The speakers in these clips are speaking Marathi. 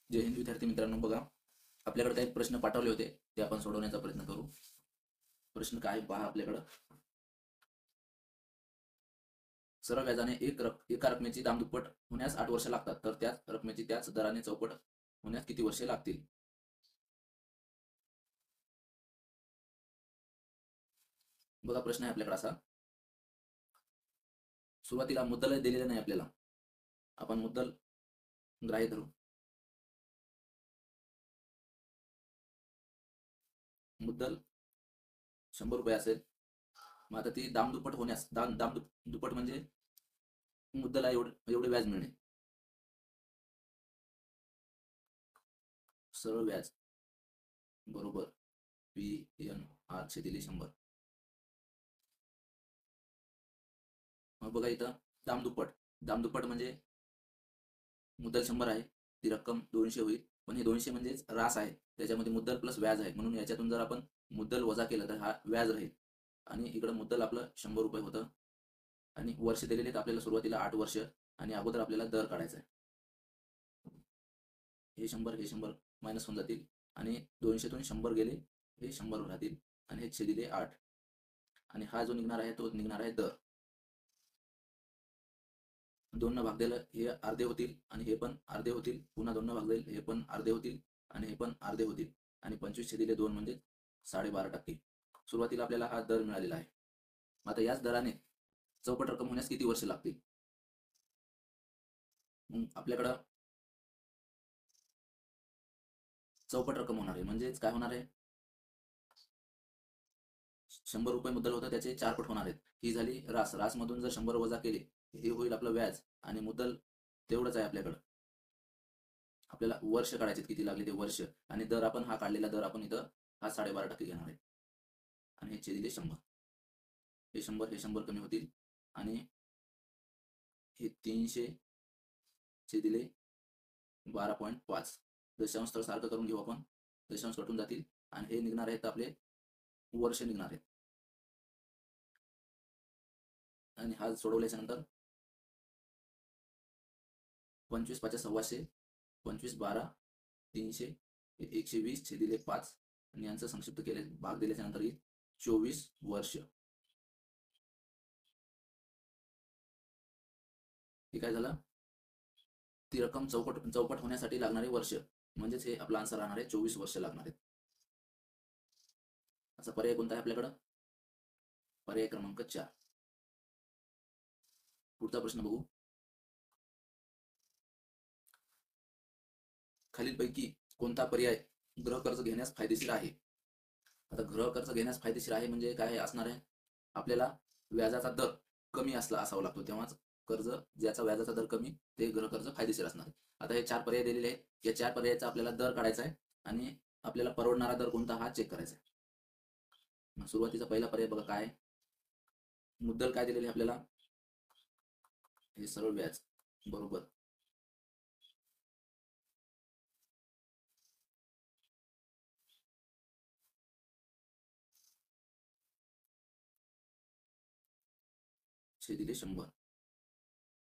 जय हिंद विद्यार्थी मित्रांनो, बघा आपल्याकडे काही प्रश्न पाठवले होते ते आपण सोडवण्याचा प्रयत्न करू. प्रश्न काय पहा आपल्याकडं. सरळ व्याजाने एका रकमेची दामदुप्पट होण्यास 8 वर्ष लागतात, तर त्याच रकमेची त्याच दराने चौपट होण्यास किती वर्षे लागतील? बघा प्रश्न आहे आपल्याकडे असा. सुरुवातीला मुद्दल दिलेलं नाही आपल्याला, आपण मुद्दल ग्राह्य धरू. मुद्दल 100 रुपये असेल. मग आता ती दामदुप्पट होण्यास दामदुप्पट म्हणजे मुद्दला एवढे व्याज मिळणे. सरळ व्याज बरोबर PNR छेदिले 100. मग बघा इथं दामदुप्पट म्हणजे मुद्दल 100 आहे, ती रक्कम 200 होईल. पण हे 200 म्हणजेच रास आहे, त्याच्यामध्ये मुद्दल प्लस व्याज आहे, म्हणून याच्यातून जर आपण मुद्दल वजा केलं तर हा व्याज राहील. आणि इकडं मुद्दल आपलं 100 रुपये होतं आणि वर्ष दिलेले आपल्याला सुरुवातीला 8 वर्ष, आणि अगोदर आपल्याला दर काढायचा आहे. हे 100 मायनस होऊन जातील आणि 200तून 100 गेले, हे 100 राहतील आणि हे छेदिले 8. आणि हा जो निघणार आहे तो निघणार आहे दर. 2 न भागलेलं हे अर्धे होतील आणि हे पण अर्धे होतील, पुन्हा 2 न भागलेल हे पण अर्धे होतील आणि हे पण अर्धे होतील, आणि 25 छेदिले 2 म्हणजे 12.5%. सुरुवातीला आपल्याला हा दर मिळालेला आहे. आता याच दराने चौपट रक्कम होण्यास किती वर्ष लागतील? मग आपल्याकडं चौपट रक्कम होणार आहे, म्हणजेच काय होणार आहे, 100 रुपये मुद्दल होतं त्याचे 4 पट होणार आहेत. ही झाली रास मधून जर 100 वजा केले, हे होईल आपलं व्याज, आणि मुद्दल तेवढंच आहे आपल्याकडं. आपल्याला वर्ष काढायचे, किती लागले ते वर्ष, आणि दर आपण हा काढलेला दर आपण इथं हा 12.5% घेणार आहे. आणि हे छेदिले 100, हे 100 कमी होतील आणि हे 300 छेदिले 12.5. दशांश तर सारखं करून घेऊ आपण, दशांश कटून जातील आणि हे निघणार आहेत आपले वर्ष निघणार आहेत. आणि हा सोडवल्याच्या नंतर 25 5 सव्वाशे, 25 12 300, 120 छेदिले 5, आणि यांचं संक्षिप्त केले भाग दिल्याच्या नंतर येईल 24 वर्ष. हे काय झालं, ती रक्कम चौपट होण्यासाठी लागणारे वर्ष, म्हणजेच हे आपला आन्सर राहणार आहे 24 वर्ष लागणार आहेत. असा पर्याय कोणता आहे आपल्याकडं? पर्याय क्रमांक 4. पुढचा प्रश्न बघू. खालीलपैकी कोणता पर्याय गृह कर्ज घेण्यास फायदेशीर आहे? आता गृह कर्ज घेण्यास फायदेशीर आहे म्हणजे काय असणार आहे, आपल्याला व्याजाचा दर कमी असावा लागतो, तेव्हाच कर्ज ज्याचा व्याजाचा दर कमी ते गृह कर्ज फायदेशीर असणार आहे. आता हे 4 पर्याय दिलेले आहेत, या 4 पर्यायाचा आपल्याला दर काढायचा आहे आणि आपल्याला परवडणारा दर कोणता हा चेक करायचा आहे. मग सुरुवातीचा पहिला पर्याय बघा काय, मुद्दल काय दिलेले आपल्याला, हे सरळ व्याज बरोबर छेदिले 100.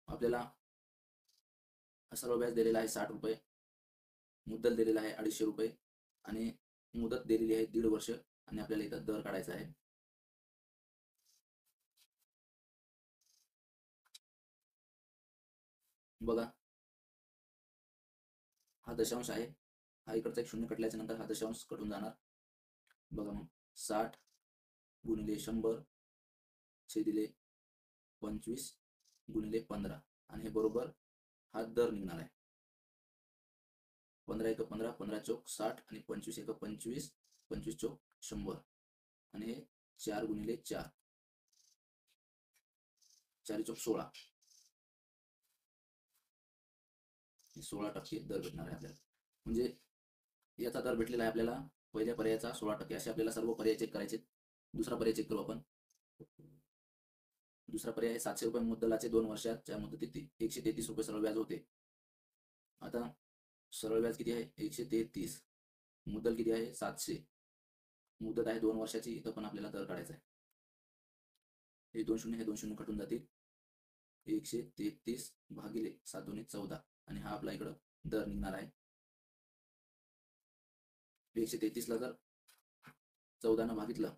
आपल्याला सरळ व्याज दिलेला आहे 60 रुपये, मुद्दल दिलेला आहे 250 रुपये, आणि मुदत दिलेली आहे 1.5 वर्ष, आणि आपल्याला इथं दर काढायचा आहे. बघा हा दशांश आहे, हा इकडचा एक शून्य कटल्याच्या नंतर हा दशांश कटून जाणार. बघा मग 60 गुणिले 100 छेदिले 25 गुणिले 15, आणि हे बरोबर हा दर निघणार आहे. 15 एक 15, 15 चौक 60, आणि 25 एक 25, 25 चौक 100, आणि हे 4 गुणिले 4, 4 चौक 16, 16% दर भेटणार आहे आपल्याला. म्हणजे याचा दर भेटलेला आहे आपल्याला पहिल्या पर्यायाचा 16%. असे आपल्याला सर्व पर्याय चेक करायचे. दुसरा पर्याय चेक करू आपण. दुसरा पर्याय आहे 700 रुपये मुद्दलाचे 2 वर्षाच्या मुदतीत 133 रुपये सरळ व्याज होते. आता सरळ व्याज किती आहे, 133, मुद्दल किती आहे 700, मुदत आहे 2 वर्षाची, इथं पण आपल्याला दर काढायचा आहे. हे 2 शून्य कटून जातील, 133 भागिले 7 2 14, आणि हा आपला इकडं दर निघणार आहे 133 ला जर 14 भागितलं,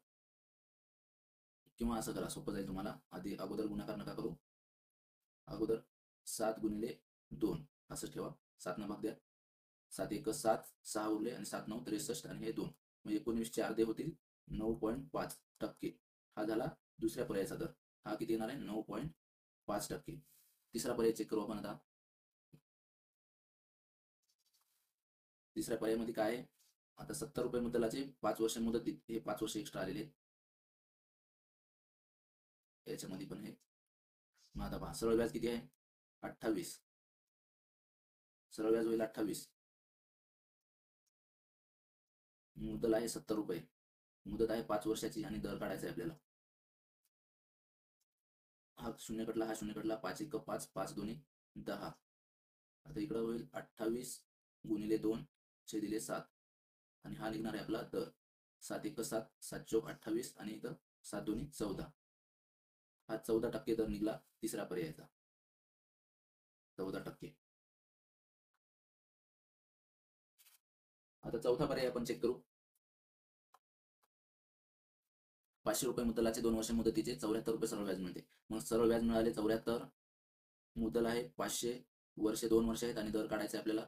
किंवा असं करा, सोपं जाईल तुम्हाला. आधी अगोदर गुणाकार नका करू, अगोदर 7 गुणिले 2 असं ठेवा. 7 न भाग द्या. 7 1 7, 6 उरले आणि 7 9 63 आणि हे 2, म्हणजे 19 चे अर्धे होतील 9.5%. हा झाला दुसऱ्या पर्यायाचा दर. हा किती येणार आहे? 9.5%. तिसरा पर्याय चेक करू आपण आता. तिसऱ्या पर्यायामध्ये काय आहे? आता 70 रुपये मुद्दलाचे 5 वर्ष मुदत, हे 5 वर्ष एक्स्ट्रा आलेले आहेत याच्यामध्ये पण हे. मग आता पहा, सरळ व्याज किती आहे? 28. सरळ व्याज होईल 28. मुदल आहे 70 रुपये, मुदत आहे 5 वर्षाची आणि दर काढायचा आहे आपल्याला. हा शून्य कटला, हा शून्य कटला, 5 1 5, 5 2 10. आता इकडं होईल 28 गुणिले 2 छेदिले 7, आणि हा निघणार आहे आपला दर. 7 1 7, 7 चौक 28 आणि इथं 7 2 14. हा 14% दर निघला तिसरा पर्यायाचा. 14%. आता चौथा पर्याय आपण चेक करू. 500 रुपये मुद्दलाचे 2 वर्ष मुदतीचे 74 रुपये सरळ व्याज मिळते. मग सरळ व्याज मिळाले 74, मुद्दल आहे 500, वर्षे 2 वर्ष आहेत आणि दर काढायचे आपल्याला.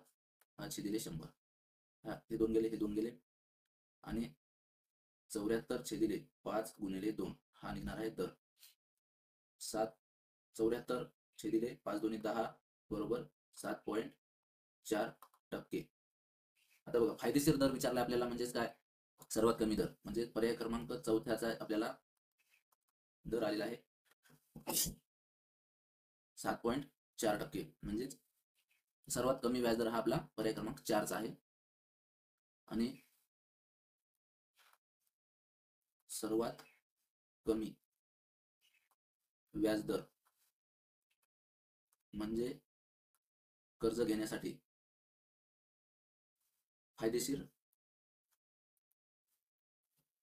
हा छेदिले 100. हा हे 2 गेले, हे 2 गेले, आणि 74 छेदिले 5 गुणिले 2 हा निघणार आहे दर. 74 छेदिले 5 2 10 बरोबर 7.4%. आता बघा, फायदेशीर दर विचारला आपल्याला, म्हणजेच काय? सर्वात कमी दर, म्हणजे पर्याय क्रमांक चौथ्याचा आपल्याला दर आलेला आहे 7.4%. म्हणजेच सर्वात कमी व्याजदर हा आपला पर्याय क्रमांक 4 चा आहे. आणि सर्वात कमी व्याजदर म्हणजे कर्ज घेण्यासाठी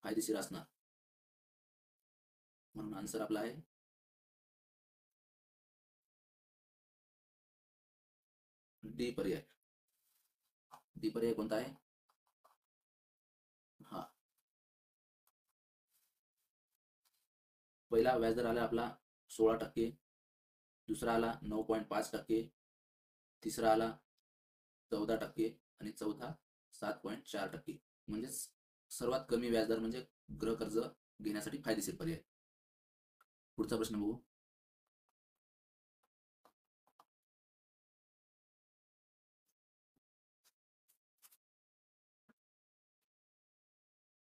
फायदेशीर असणार. म्हणून आन्सर आपला आहे डी पर्याय. डी पर्याय कोणता आहे? हा, पहिला व्याजदर आला आपला 16%, दुसरा आला 9.5%, तिसरा आला 14% आणि चौथा 7.4%. म्हणजेच सर्वात कमी व्याजदर म्हणजे गृहकर्ज घेण्यासाठी फायदेशीर पर्याय. पुढचा प्रश्न बघू.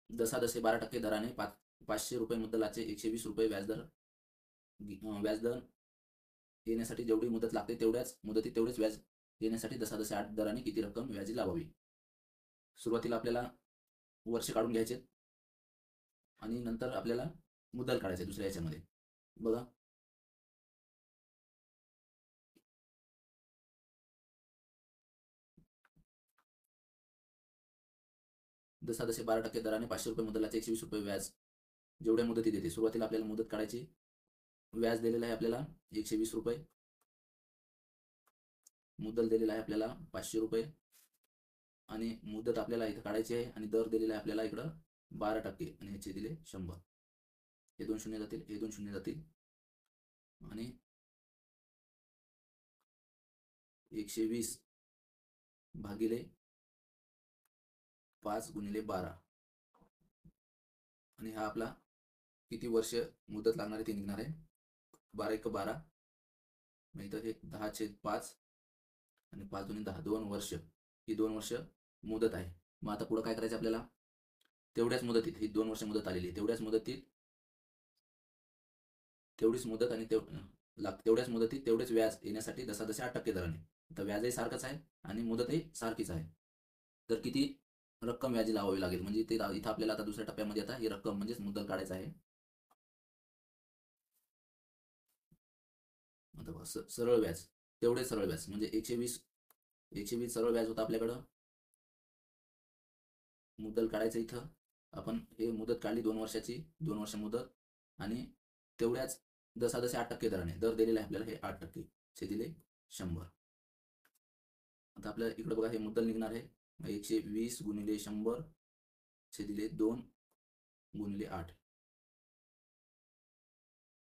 दशादशे 12% दराने 500 रुपये मुद्दलाचे 120 रुपये व्याजदर येण्यासाठी जेवढी मुदत लागते तेवढ्याच मुदतीत तेवढेच व्याज येण्यासाठी दशादशे 8 दराने किती रक्कम व्याजी लावावी? सुरुवातीला आपल्याला वर्ष काढून घ्यायचे आणि नंतर आपल्याला मुद्दल काढायचे दुसऱ्या याच्यामध्ये. बघा, दशादशे 12% दराने 500 रुपये मुद्दलाचे 120 रुपये व्याज जेवढ्या मुदतीत येते. सुरुवातीला आपल्याला मुदत काढायची. व्याज दिलेलं आहे आपल्याला 120 रुपये, मुद्दल दिलेला आहे आपल्याला 500 रुपये, आणि मुदत आपल्याला इथं काढायची आहे, आणि दर दिलेला आहे आपल्याला इकडं 12% आणि ह्याचे दिले 100. हे 2 शून्य जातील, हे 2 शून्य जातील, आणि 120 भागिले 5 गुणिले 12, आणि हा आपला किती वर्ष मुदत लागणार आहे ते निघणार आहे. 12 1 12, मग इथं हे 10/5 आणि 5 2 10, 2 वर्ष. ही 2 वर्ष मुदत आहे. मग आता पुढे काय करायचं आपल्याला? तेवढ्याच मुदतीत, ही 2 वर्ष मुदत आलेली, तेवढ्याच मुदतीत तेवढीच मुदत आणि तेवढ्याच मुदतीत तेवढेच व्याज येण्यासाठी दशादशे 8% दराने. तर व्याजही सारखंच आहे आणि मुदतही सारखीच आहे. तर किती रक्कम व्याजी लावावी लागेल? म्हणजे ते इथं आपल्याला आता दुसऱ्या टप्प्यामध्ये आता ही रक्कम म्हणजेच मुद्दल काढायचं आहे. आता सरळ व्याज, तेवढे सरळ व्याज म्हणजे 120 सरळ व्याज होतं आपल्याकडं. मुद्दल काढायचं इथं आपण, हे मुदत काढली 2 वर्षाची, 2 वर्ष मुदत, आणि तेवढ्याच दशादशे 8% दराने दर दिलेला आहे आपल्याला, हे 8% छेदिले 100. आता आपल्या इकडे बघा, हे मुद्दल निघणार आहे 120 गुणिले 100 छेदिले 2 गुणिले 8.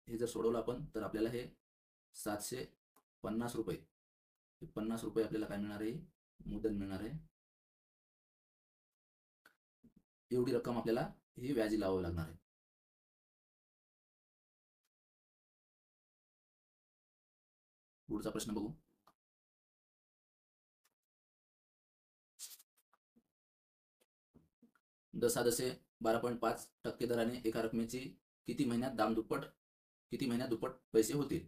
हे जर सोडवलं आपण तर आपल्याला हे 750 रुपये, 50 रुपये आपल्याला काय मिळणार आहे, मुदल मिळणार आहे. एवढी रक्कम आपल्याला ही व्याजी लावावी लागणार आहे. पुढचा प्रश्न बघू. दसादसे 12.5% दराने एका रकमेची किती महिन्यात दुप्पट पैसे होतील.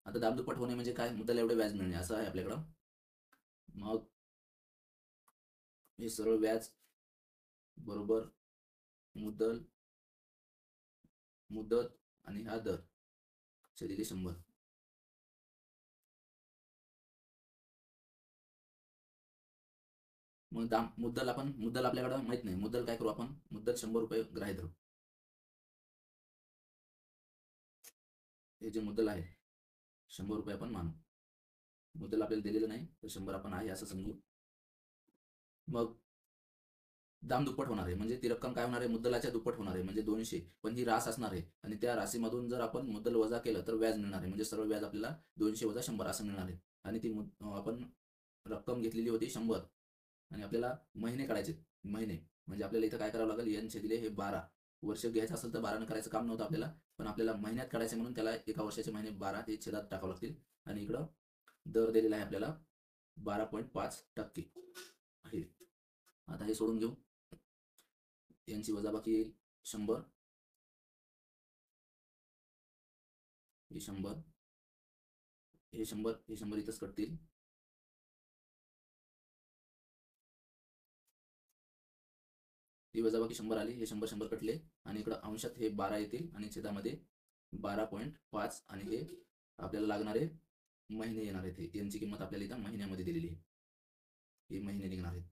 आता दामदुप्पट होणे म्हणजे काय, मुद्दल एवढे व्याज मिळणे असं आहे आपल्याकडं. मग हे सरळ व्याज बरोबर मुद्दल मुदत आणि हा दर छेदिले 100. मग मुद्दल आपल्याकडे माहित नाही. मुद्दल काय करू आपण, मुद्दल 100 रुपये ग्राह्य धरू. हे जे मुद्दल आहे 100 रुपये आपण मानू. मुद्दल आपल्याला दिलेलं नाही तर 100 आपण आहे असं समजू. मग दाम दुप्पट होणार आहे म्हणजे ती रक्कम काय होणार आहे, मुद्दलाच्या दुप्पट होणार आहे म्हणजे 200. पण ही रास असणार आहे आणि त्या राशीमधून जर आपण मुद्दल वजा केलं तर व्याज मिळणार आहे. म्हणजे सरळ व्याज आपल्याला 200 वजा 100 असं मिळणार आहे. आणि ती आपण रक्कम घेतलेली होती 100 आणि आपल्याला महिने काढायचे. महिने म्हणजे आपल्याला इथं काय करावं लागेल, n छेदिले हे 12. वर्ष घ्यायचं असेल तर 12 करायचं काम नव्हतं आपल्याला, पण आपल्याला महिन्यात काढायचे म्हणून त्याला एका वर्षाचे महिने 12 हे छेदात टाकावं लागतील. आणि इकडं दर दिलेला आहे आपल्याला 12.5% आहे. आता हे सोडून घेऊ. यांची वजाबाकी येईल 100, हे 100, हे 100, हे 100 इथंच कटतील. ही वजाबाकी 100 आली, हे 100 कटले आणि इकडं अंशात हे 12 येतील आणि छेदामध्ये 12.5 आणि हे आपल्याला लागणारे महिने येणार आहेत. यांची किंमत आपल्याला इथं महिन्यामध्ये दिलेली आहे. हे महिने निघणार आहेत.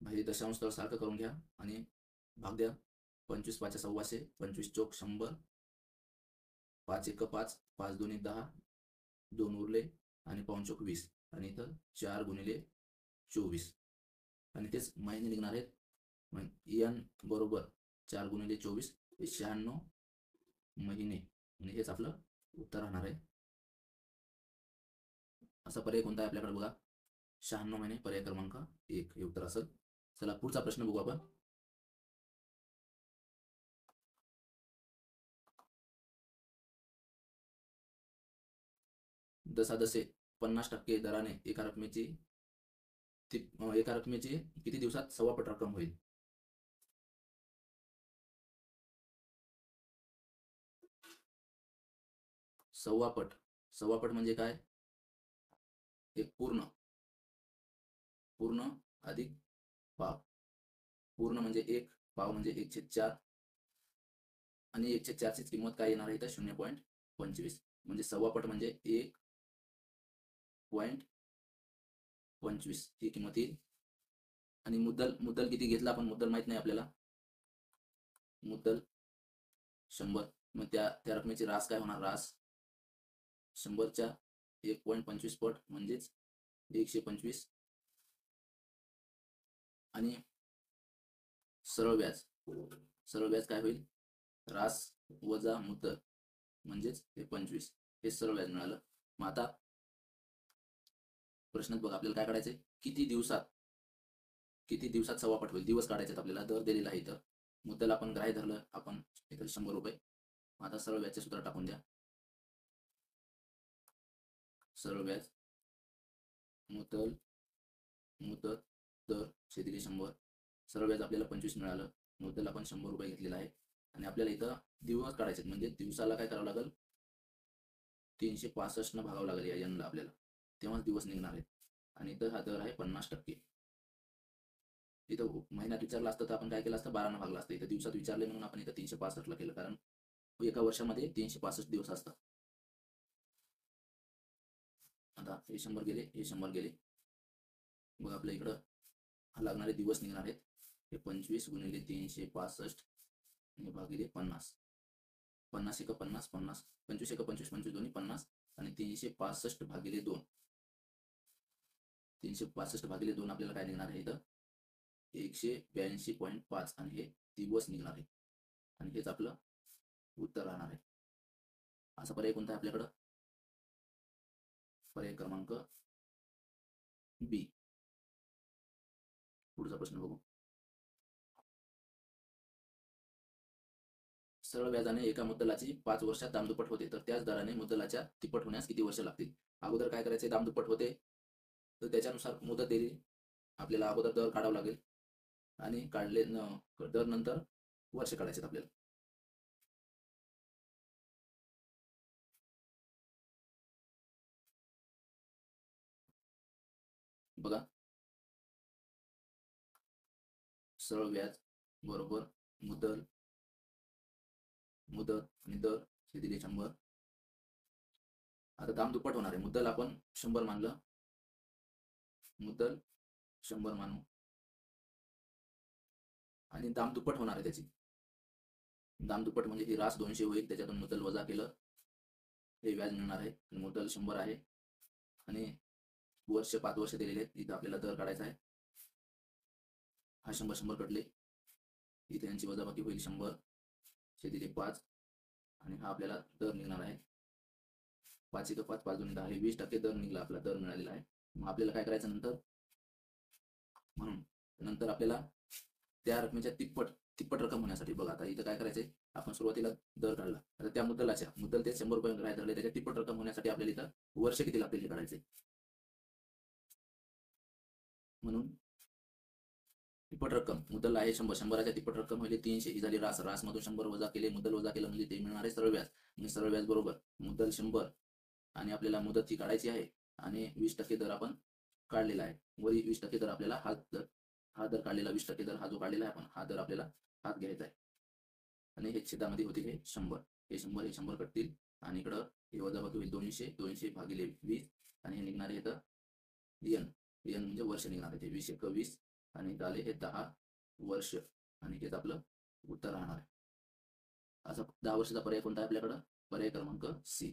हे दशांश तळ सारखं करून घ्या आणि भाग द्या. 25 5 सव्वाशे, 25 चौक 100, 5 1 5, 5 2 10, 2 उरले आणि 5 चौक 20 आणि इथं 4 गुणिले 24 आणि तेच महिने निघणार आहेत. n बरोबर 4 गुणिले 24 हे 96 महिने आणि हेच आपलं उत्तर राहणार आहे. असा पर्याय कोणता आहे आपल्याकडे बघा, 96 महिने, पर्याय क्रमांक 1 हे उत्तर असेल. चला पुढचा प्रश्न बघू आपण. दसादसे 50% दराने एका रकमेची किती दिवसात सव्वापट रक्कम होईल. सव्वापट म्हणजे काय, एक पूर्ण अधिक पाव. पूर्ण म्हणजे 1, पाव म्हणजे 1/4 आणि 1/4 ची किंमत काय येणार आहे, 0.25 म्हणजे सव्वापट म्हणजे 1.25 ही किंमत येईल. आणि मुद्दल किती घेतला आपण, मुद्दल माहित नाही आपल्याला, मुद्दल 100. मग त्या रकमेची रास काय होणार, रास 100च्या 1.25 पट म्हणजेच 125 आणि सरळ व्याज काय होईल, रास वजा मुद्दल म्हणजेच हे 25, हे सरळ व्याज मिळालं. मग आता प्रश्नात बघा आपल्याला काय काढायचंय, किती दिवसात सव्वापट होईल. दिवस काढायचे आपल्याला, दर दिलेला आहे. इथं मुद्दल आपण ग्राह्य धरलं, आपण इथं 100 रुपये. आता सरळ व्याजचे सूत्र टाकून द्या. सरळ व्याज मुद्दल मुदत दर छेदिले 100. सरळ व्याज आपल्याला 25 मिळालं. मुद्दल आपण 100 रुपये घेतलेला आहे आणि आपल्याला इथं दिवस काढायचे म्हणजे दिवसाला काय करावं लागेल, 365 न भागावं लागेल या n ला आपल्याला, तेव्हाच दिवस निघणार आहेत. आणि इथं हा दर आहे 50%. इथं महिन्यात विचारलं असतं तर आपण काय केलं असतं, 12 न भागलं असतं. इथं दिवसात विचारले म्हणून आपण इथं 365 ला केलं, कारण एका वर्षामध्ये 365 दिवस असतात. आता हे 100 गेले, हे 100 गेले. मग आपल्या इकडं लागणारे दिवस निघणार आहेत, हे 25 गुणिले 365 आणि भागिले 50. 50 1 50, 50 25 1 25, 25 दोन्ही 50 आणि 365 भागिले 2. 365 भागिले 2 आपल्याला काय निघणार आहे इथं, 182.5 आणि हे दिवस निघणार आहे आणि हेच आपलं उत्तर राहणार आहे. असा पर्याय कोणता आहे आपल्याकडं? पर्याय क्रमांक बी. पुढचा प्रश्न बघू. सरळ व्याजाने एका मुद्दलाची 5 वर्षात दामदुप्पट होते, तर त्याच दराने मुद्दलाच्या तिप्पट होण्यास किती वर्ष लागतील? अगोदर काय करायचे? दामदुप्पट होते तर त्याच्यानुसार मुदत दिली, आपल्याला अगोदर दर काढावा लागेल आणि काढले दर नंतर वर्ष काढायचे आपल्याला. बघा, सरळ व्याज बरोबर मुद्दल मुदत आणि दर हे दिले 100. आता दाम दुप्पट होणार आहे. मुद्दल आपण 100 मानलं, मुद्दल 100 मानू आणि दाम दुप्पट होणार आहे त्याची. दाम दुप्पट म्हणजे ही रास 200 होईल, त्याच्यातून मुद्दल वजा केलं, हे व्याज मिळणार आहे. मुद्दल 100 आहे आणि वर्ष 5 वर्ष दिलेले आहेत. इथं आपल्याला दर काढायचा आहे. हा 100 कटले, इथे यांची वजाबाकी होईल 100 चे दिले 5 आणि हा आपल्याला दर निघणार आहे 5 1 5 5 2 10. 20% दर निघला, आपला दर मिळालेला आहे. मग आपल्याला काय करायचं नंतर? म्हणून नंतर आपल्याला त्या रकमेच्या तिप्पट रक्कम होण्यासाठी बघा, आता इथं काय करायचंय? आपण सुरुवातीला दर काढला, आता त्या मुद्दल ते 100 रुपये काय धरले, त्याच्या तिप्पट रक्कम होण्यासाठी आपल्याला इथं वर्ष किती लागतील हे काढायचे. म्हणून तिप्पट रक्कम मुद्दल आहे 100, 100च्या तिप्पट रक्कम म्हणजे 300. ही झाली रास. रास मधून 100 वजा केले, मुद्दल वजा केलं म्हणजे ते मिळणार आहे सरळ व्याज. म्हणजे सरळ व्याज बरोबर मुद्दल 100 आणि आपल्याला मुदत ही काढायची आहे आणि 20% दर आपण काढलेला आहे. वरी 20% दर आपल्याला हा दर काढलेला 20% दर हा जो काढलेला आहे आपण, हा दर आपल्याला हात घ्यायचा आहे आणि हे छेदामध्ये होतील हे 100. हे 100 कटतील आणि इकडं हे वजाबाकी होईल 200 भागिले 20 आणि हे निघणार आहे इथं एन म्हणजे वर्ष निघणार आहे. ते 20 1 20 आणि इथं आले हे 10 वर्ष आणि हेच आपलं उत्तर राहणार आहे. असा 10 वर्षाचा पर्याय कोणता आहे आपल्याकडं? पर्याय क्रमांक सी.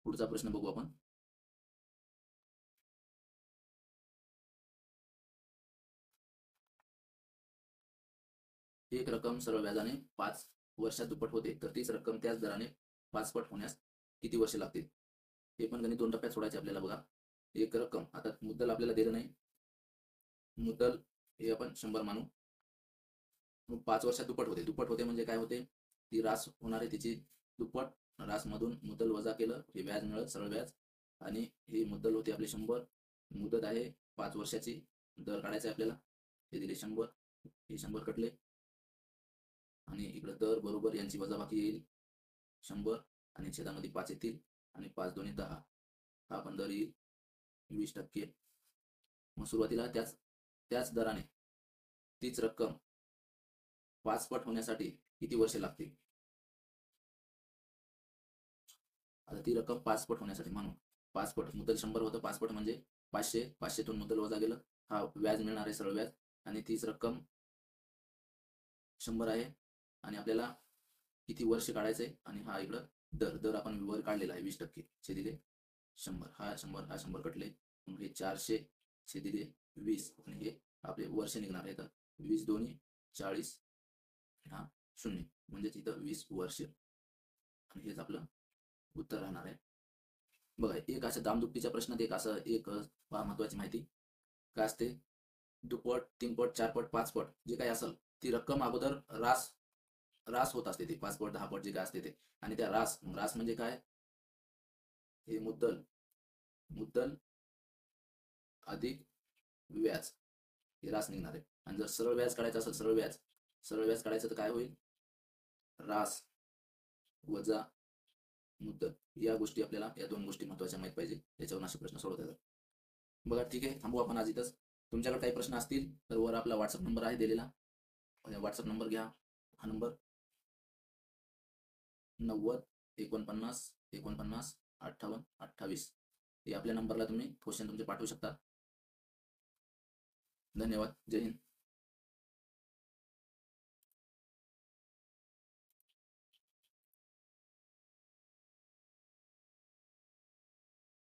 पुढचा प्रश्न बघू आपण. एक रक्कम सरळ व्याजाने 5 वर्षात दुप्पट होते, तर तीच रक्कम त्याच दराने 5 पट होण्यास किती वर्षे लागतील? हे पण गणित 2 टप्प्यात सोडायचे आपल्याला. बघा, एक रक्कम, आता मुद्दल आपल्याला दिलं नाही, मुद्दल हे आपण 100 मानू. मग 5 वर्षात दुप्पट होते. दुप्पट होते म्हणजे काय होते? ती रास होणार आहे तिची दुप्पट. रास मधून मुद्दल वजा केलं, हे व्याज मिळत सरळ व्याज आणि ही मुद्दल होती आपली 100. मुदत आहे 5 वर्षाची, दर काढायचा आहे आपल्याला. हे दिले 100, हे 100 कटले आणि इकडे दर बरोबर यांची वजाबाकी येईल 100 आणि छेदामध्ये 5 येतील आणि 5 2 10. हा पण दर येईल 20%. मग सुरुवातीला त्याच दराने तीच रक्कम 5 पट होण्यासाठी किती वर्षे लागतील? आता ती रक्कम 5 पट होण्यासाठी म्हणून 5 पट, मुद्दल 100 होतं, 5 पट म्हणजे 500. 500तून मुद्दल वजा गेलं, हा व्याज मिळणार आहे सरळ व्याज आणि तीच रक्कम 100 आहे आणि आपल्याला किती वर्ष काढायचंय आणि हा इकडं दर आपण वर काढलेला आहे 20% छेदिले 100. हा 100 कटले, मग हे 400 छेदिले 20 आणि हे आपले वर्ष निघणार आहे. तर 20 2 40 हा 0 म्हणजेच इथं 20 वर्ष आणि हेच आपलं उत्तर राहणार आहे. बघा, एक असं दामदुपटीच्या प्रश्नात एक महत्वाची माहिती काय असते? दुप्पट, 3 पट, 4 पट, 5 पट जे काही असेल, ती रक्कम अगोदर रास होत असते. ते 5 पट 10 पट जे काय असते ते, आणि त्या रास म्हणजे काय? हे मुद्दल अधिक व्याज हे रास निघणार आहे. आणि जर सरळ व्याज काढायचं असेल, सरळ व्याज काढायचं तर काय होईल? रास वजा मुद्दल. या गोष्टी आपल्याला, या 2 गोष्टी महत्वाच्या माहित पाहिजे, याच्यावरून असे प्रश्न सोडवता येतात. बघा, ठीक आहे, थांबू आपण आज इथंच. तुमच्याकडे काही प्रश्न असतील तर वर आपला व्हॉट्सअप नंबर आहे दिलेला, व्हॉट्सअप नंबर घ्या. हा नंबर 90 49 49 58 28. हे आपल्या नंबरला तुम्ही क्वेश्चन तुमचे पाठवू शकता. धन्यवाद. जय हिंद.